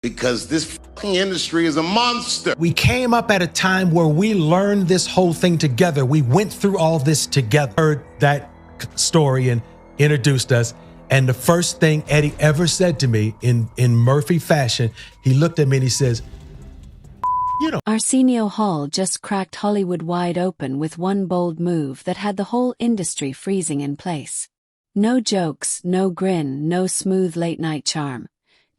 because this fucking industry is a monster. We came up at a time where we learned this whole thing together. We went through all this together. Heard that story and introduced us. And the first thing Eddie ever said to me in Murphy fashion, he looked at me and he says, you know. Arsenio Hall just cracked Hollywood wide open with one bold move that had the whole industry freezing in place. No jokes, no grin, no smooth late-night charm.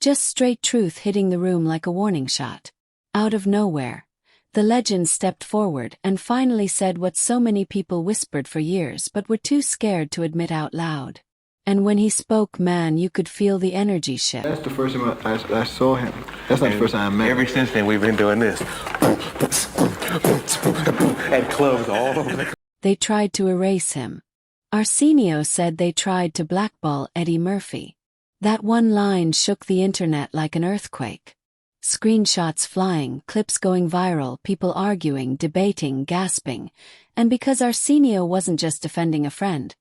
Just straight truth hitting the room like a warning shot. Out of nowhere, the legend stepped forward and finally said what so many people whispered for years but were too scared to admit out loud. And when he spoke, man, you could feel the energy shift. That's the first time I saw him. That's not the first time I met him. Ever since then, we've been doing this. At clubs all over. They tried to erase him. Arsenio said they tried to blackball Eddie Murphy. That one line shook the internet like an earthquake. Screenshots flying, clips going viral, people arguing, debating, gasping. And because Arsenio wasn't just defending a friend,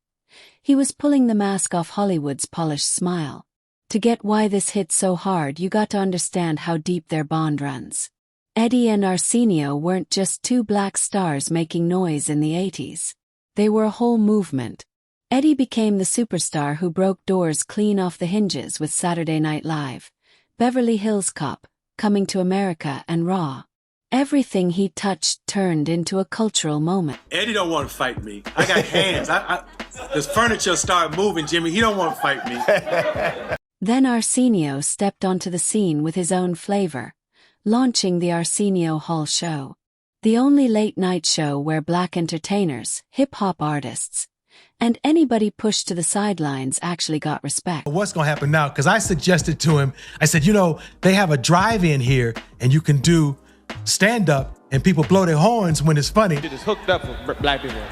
he was pulling the mask off Hollywood's polished smile. To get why this hit so hard, you got to understand how deep their bond runs. Eddie and Arsenio weren't just two black stars making noise in the 80s. They were a whole movement. Eddie became the superstar who broke doors clean off the hinges with Saturday Night Live, Beverly Hills Cop, Coming to America, and Raw. Everything he touched turned into a cultural moment. Eddie don't want to fight me. I got hands. This furniture start moving, Jimmy. He don't want to fight me. Then Arsenio stepped onto the scene with his own flavor, launching the Arsenio Hall Show. The only late-night show where black entertainers, hip-hop artists, and anybody pushed to the sidelines actually got respect. What's going to happen now? Because I suggested to him, I said, you know, they have a drive-in here and you can do stand-up and people blow their horns when it's funny. It is hooked up for black people.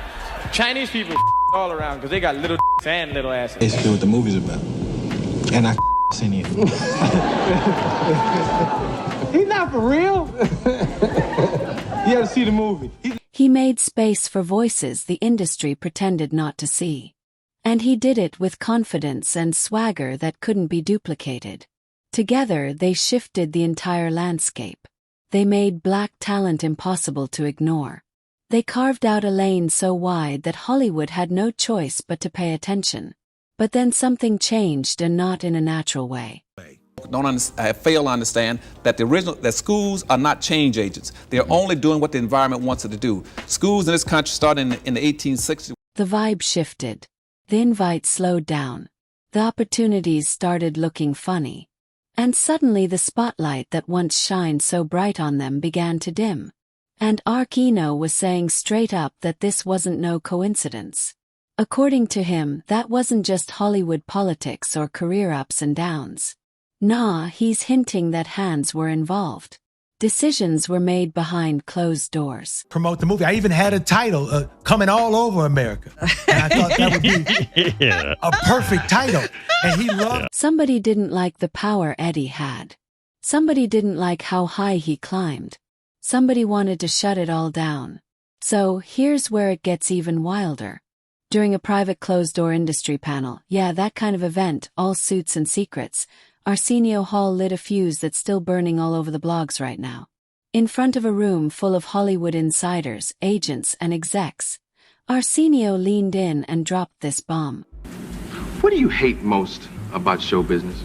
Chinese people all around because they got little and little asses. Basically what the movie's about. And I seen it. He's not for real. You have to see the movie. He made space for voices the industry pretended not to see. And he did it with confidence and swagger that couldn't be duplicated. Together, they shifted the entire landscape. They made black talent impossible to ignore. They carved out a lane so wide that Hollywood had no choice but to pay attention. But then something changed, and not in a natural way. I fail to understand that that schools are not change agents. They're only doing what the environment wants it to do. Schools in this country started in the 1860s. The vibe shifted. The invite slowed down. The opportunities started looking funny. And suddenly the spotlight that once shined so bright on them began to dim. And Arsenio was saying straight up that this wasn't no coincidence. According to him, that wasn't just Hollywood politics or career ups and downs. Nah, he's hinting that hands were involved. Decisions were made behind closed doors. Promote the movie. I even had a title, Coming All Over America. And I thought that would be a perfect title. And he loved. Somebody didn't like the power Eddie had. Somebody didn't like how high he climbed. Somebody wanted to shut it all down. So here's where it gets even wilder. During a private closed-door industry panel, that kind of event, all suits and secrets, Arsenio Hall lit a fuse that's still burning all over the blogs right now. In front of a room full of Hollywood insiders, agents, and execs, Arsenio leaned in and dropped this bomb. What do you hate most about show business?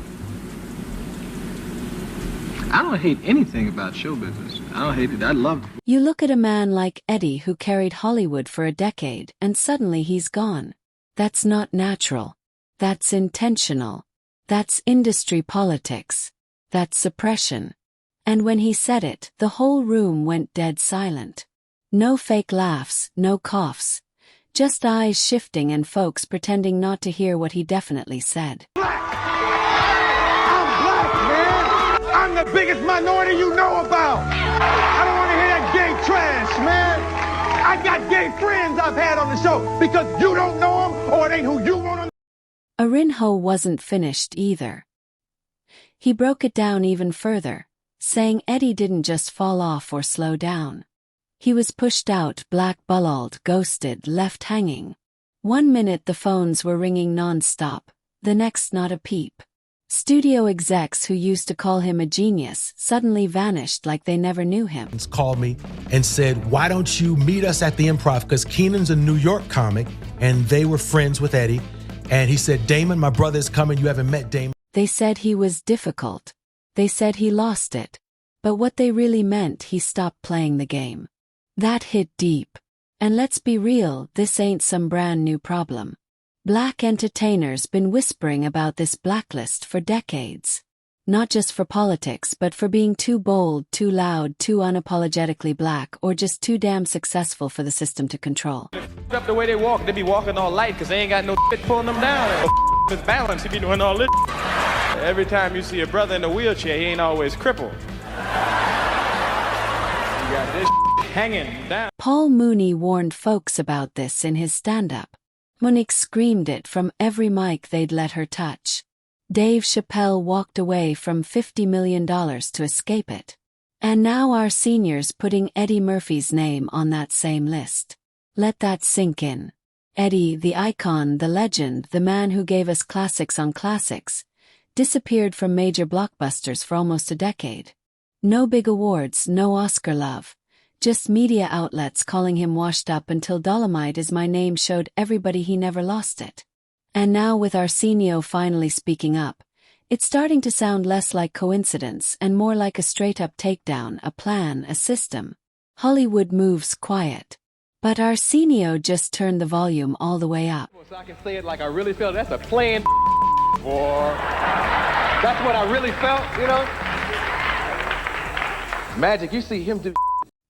I don't hate anything about show business. I don't hate it. I love it. You look at a man like Eddie who carried Hollywood for a decade and suddenly he's gone. That's not natural. That's intentional. That's industry politics. That's suppression. And when he said it, the whole room went dead silent. No fake laughs, no coughs. Just eyes shifting and folks pretending not to hear what he definitely said. I'm the biggest minority you know about. I don't want to hear that gay trash, man. I got gay friends I've had on the show because you don't know them or it ain't who you want to know. Arsenio wasn't finished either. He broke it down even further, saying Eddie didn't just fall off or slow down. He was pushed out, blackballed, ghosted, left hanging. 1 minute the phones were ringing non-stop, the next not a peep. Studio execs who used to call him a genius suddenly vanished like they never knew him. Called me and said, why don't you meet us at the Improv? Because Keenan's a New York comic and they were friends with Eddie. And he said, Damon, my brother is coming. You haven't met Damon. They said he was difficult. They said he lost it. But what they really meant, he stopped playing the game. That hit deep. And let's be real, this ain't some brand new problem. Black entertainers been whispering about this blacklist for decades. Not just for politics, but for being too bold, too loud, too unapologetically black, or just too damn successful for the system to control. Up the way they walk, they be walking all light because they ain't got no shit pulling them down. His balance, he be doing all this. Every time you see a brother in a wheelchair, he ain't always crippled. You got this hanging down. Paul Mooney warned folks about this in his stand-up. Monique screamed it from every mic they'd let her touch. Dave Chappelle walked away from $50 million to escape it. And now our seniors putting Eddie Murphy's name on that same list. Let that sink in. Eddie, the icon, the legend, the man who gave us classics on classics, disappeared from major blockbusters for almost a decade. No big awards, no Oscar love. Just media outlets calling him washed up until Dolomite Is My Name showed everybody he never lost it. And now with Arsenio finally speaking up, it's starting to sound less like coincidence and more like a straight-up takedown, a plan, a system. Hollywood moves quiet. But Arsenio just turned the volume all the way up. So I can say it like I really felt. That's a planned or that's what I really felt, you know? Magic, you see him do.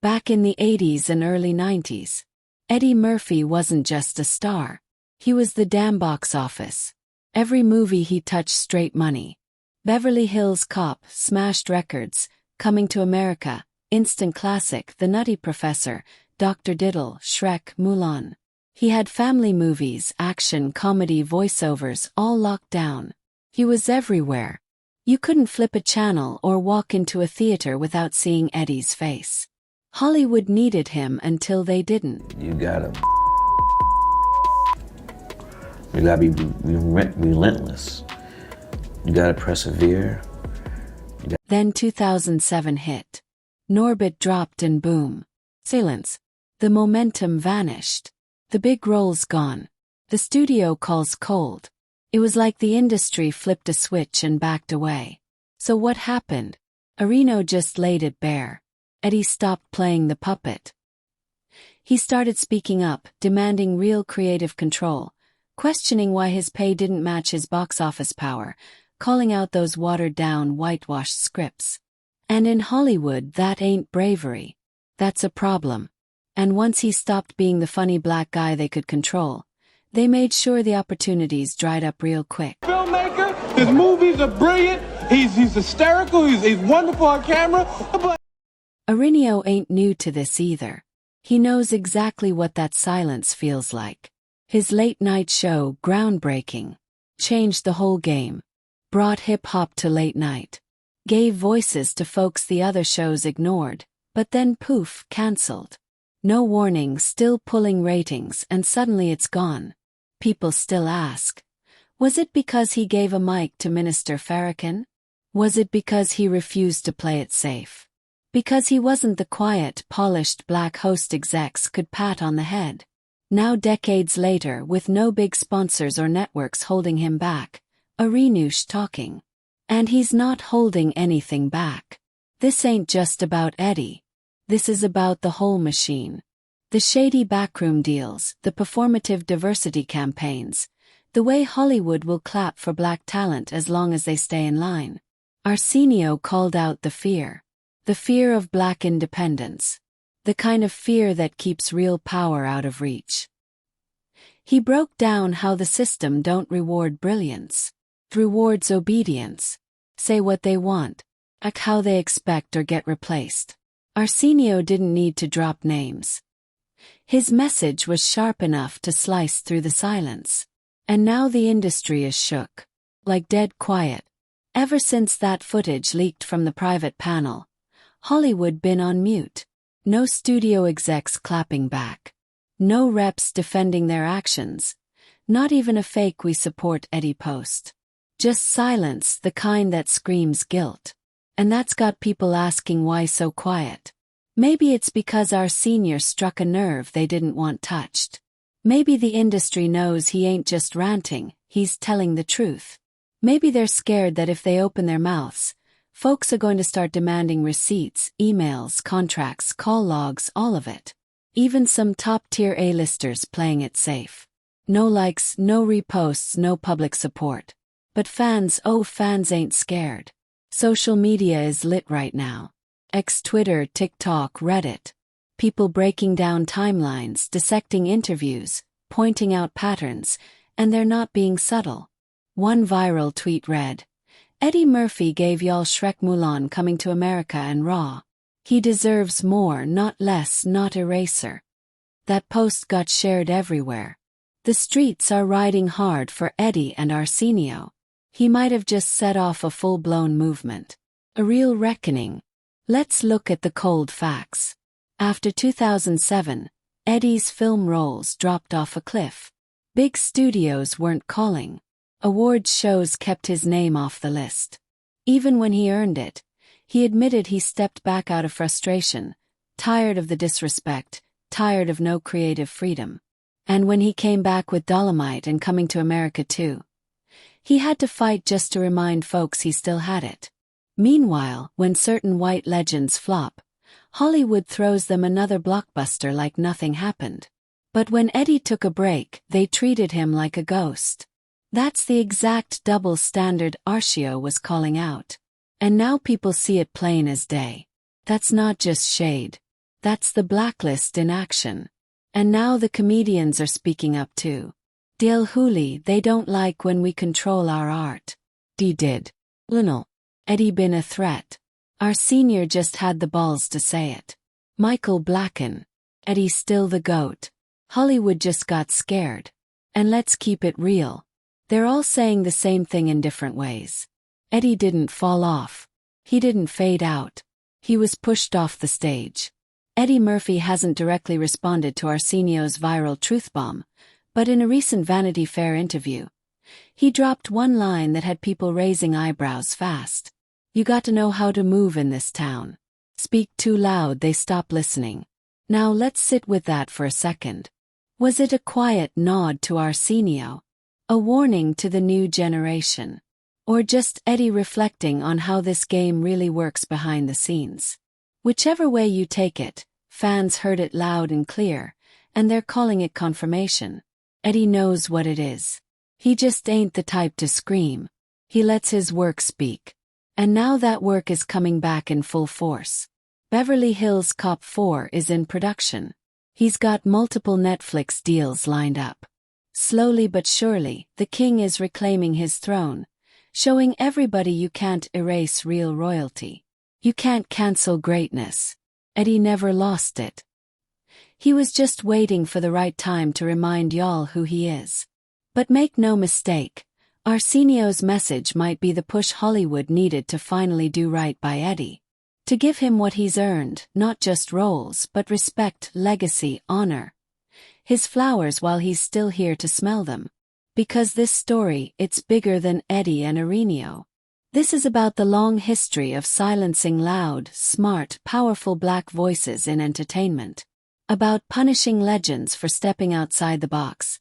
Back in the 80s and early 90s, Eddie Murphy wasn't just a star. He was the damn box office. Every movie he touched straight money. Beverly Hills Cop, smashed records, Coming to America, instant classic, The Nutty Professor, Dr. Diddle, Shrek, Mulan. He had family movies, action, comedy, voiceovers, all locked down. He was everywhere. You couldn't flip a channel or walk into a theater without seeing Eddie's face. Hollywood needed him until they didn't. You gotta be relentless. You gotta persevere. Then 2007 hit. Norbit dropped and boom. Silence. The momentum vanished. The big role's gone. The studio calls cold. It was like the industry flipped a switch and backed away. So what happened? Areno just laid it bare. Eddie stopped playing the puppet. He started speaking up, demanding real creative control, questioning why his pay didn't match his box office power, calling out those watered-down, whitewashed scripts. And in Hollywood, that ain't bravery. That's a problem. And once he stopped being the funny black guy they could control, they made sure the opportunities dried up real quick. Filmmaker, his movies are brilliant, he's hysterical, he's wonderful on camera, but Arsenio ain't new to this either. He knows exactly what that silence feels like. His late-night show, groundbreaking, changed the whole game, brought hip-hop to late night, gave voices to folks the other shows ignored, but then poof, cancelled. No warning, still pulling ratings, and suddenly it's gone. People still ask, was it because he gave a mic to Minister Farrakhan? Was it because he refused to play it safe? Because he wasn't the quiet, polished black host execs could pat on the head? Now decades later, with no big sponsors or networks holding him back, Arenush talking. And he's not holding anything back. This ain't just about Eddie. This is about the whole machine. The shady backroom deals, the performative diversity campaigns, the way Hollywood will clap for black talent as long as they stay in line. Arsenio called out the fear. The fear of black independence. The kind of fear that keeps real power out of reach. He broke down how the system don't reward brilliance. It rewards obedience. Say what they want. Act how they expect or get replaced. Arsenio didn't need to drop names. His message was sharp enough to slice through the silence. And now the industry is shook. Like dead quiet. Ever since that footage leaked from the private panel, Hollywood been on mute. No studio execs clapping back. No reps defending their actions. Not even a fake "we support Eddie" post. Just silence, the kind that screams guilt. And that's got people asking why so quiet. Maybe it's because Arsenio struck a nerve they didn't want touched. Maybe the industry knows he ain't just ranting, he's telling the truth. Maybe they're scared that if they open their mouths, folks are going to start demanding receipts, emails, contracts, call logs, all of it. Even some top-tier A-listers playing it safe. No likes, no reposts, no public support. But fans, oh, fans ain't scared. Social media is lit right now. X, Twitter, TikTok, Reddit. People breaking down timelines, dissecting interviews, pointing out patterns, and they're not being subtle. One viral tweet read, "Eddie Murphy gave y'all Shrek Mulan Coming to America and Raw. He deserves more, not less, not eraser." That post got shared everywhere. The streets are riding hard for Eddie and Arsenio. He might have just set off a full-blown movement. A real reckoning. Let's look at the cold facts. After 2007, Eddie's film roles dropped off a cliff. Big studios weren't calling. Awards shows kept his name off the list. Even when he earned it, he admitted he stepped back out of frustration, tired of the disrespect, tired of no creative freedom. And when he came back with Dolomite and Coming to America too, he had to fight just to remind folks he still had it. Meanwhile, when certain white legends flop, Hollywood throws them another blockbuster like nothing happened. But when Eddie took a break, they treated him like a ghost. That's the exact double standard Arsenio was calling out. And now people see it plain as day. That's not just shade. That's the blacklist in action. And now the comedians are speaking up too. Dale Hooley, they don't like when we control our art. Dee did. Lionel. Eddie been a threat. Arsenio just had the balls to say it. Michael Blacken. Eddie still the GOAT. Hollywood just got scared. And let's keep it real. They're all saying the same thing in different ways. Eddie didn't fall off. He didn't fade out. He was pushed off the stage. Eddie Murphy hasn't directly responded to Arsenio's viral truth bomb, but in a recent Vanity Fair interview, he dropped one line that had people raising eyebrows fast. "You got to know how to move in this town. Speak too loud, they stop listening." Now let's sit with that for a second. Was it a quiet nod to Arsenio? A warning to the new generation? Or just Eddie reflecting on how this game really works behind the scenes? Whichever way you take it, fans heard it loud and clear, and they're calling it confirmation. Eddie knows what it is. He just ain't the type to scream. He lets his work speak. And now that work is coming back in full force. Beverly Hills Cop 4 is in production. He's got multiple Netflix deals lined up. Slowly but surely, the king is reclaiming his throne, showing everybody you can't erase real royalty. You can't cancel greatness. Eddie never lost it. He was just waiting for the right time to remind y'all who he is. But make no mistake, Arsenio's message might be the push Hollywood needed to finally do right by Eddie. To give him what he's earned, not just roles, but respect, legacy, honor. His flowers while he's still here to smell them. Because this story, it's bigger than Eddie and Arsenio. This is about the long history of silencing loud, smart, powerful black voices in entertainment. About punishing legends for stepping outside the box.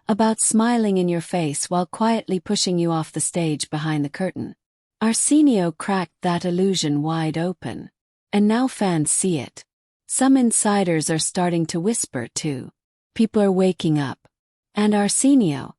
About smiling in your face while quietly pushing you off the stage behind the curtain. Arsenio cracked that illusion wide open. And now fans see it. Some insiders are starting to whisper too. People are waking up. And Arsenio?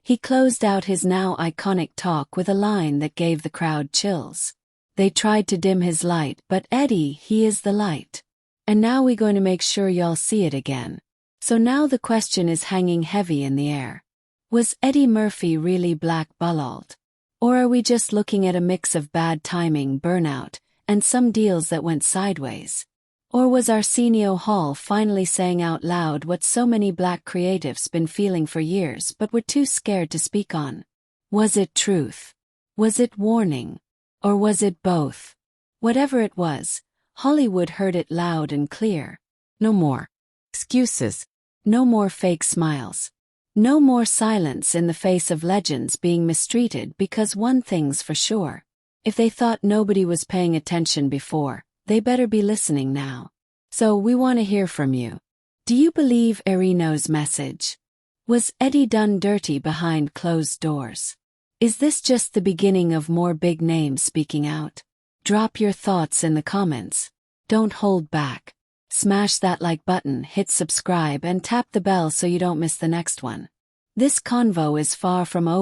He closed out his now iconic talk with a line that gave the crowd chills. They tried to dim his light, but Eddie, he is the light. And now we're going to make sure y'all see it again. So now the question is hanging heavy in the air. Was Eddie Murphy really blackballed? Or are we just looking at a mix of bad timing, burnout, and some deals that went sideways? Or was Arsenio Hall finally saying out loud what so many black creatives been feeling for years but were too scared to speak on? Was it truth? Was it warning? Or was it both? Whatever it was, Hollywood heard it loud and clear. No more excuses. No more fake smiles. No more silence in the face of legends being mistreated, because one thing's for sure. If they thought nobody was paying attention before, they better be listening now. So we want to hear from you. Do you believe Areno's message? Was Eddie done dirty behind closed doors? Is this just the beginning of more big names speaking out? Drop your thoughts in the comments. Don't hold back. Smash that like button, hit subscribe, and tap the bell so you don't miss the next one. This convo is far from over.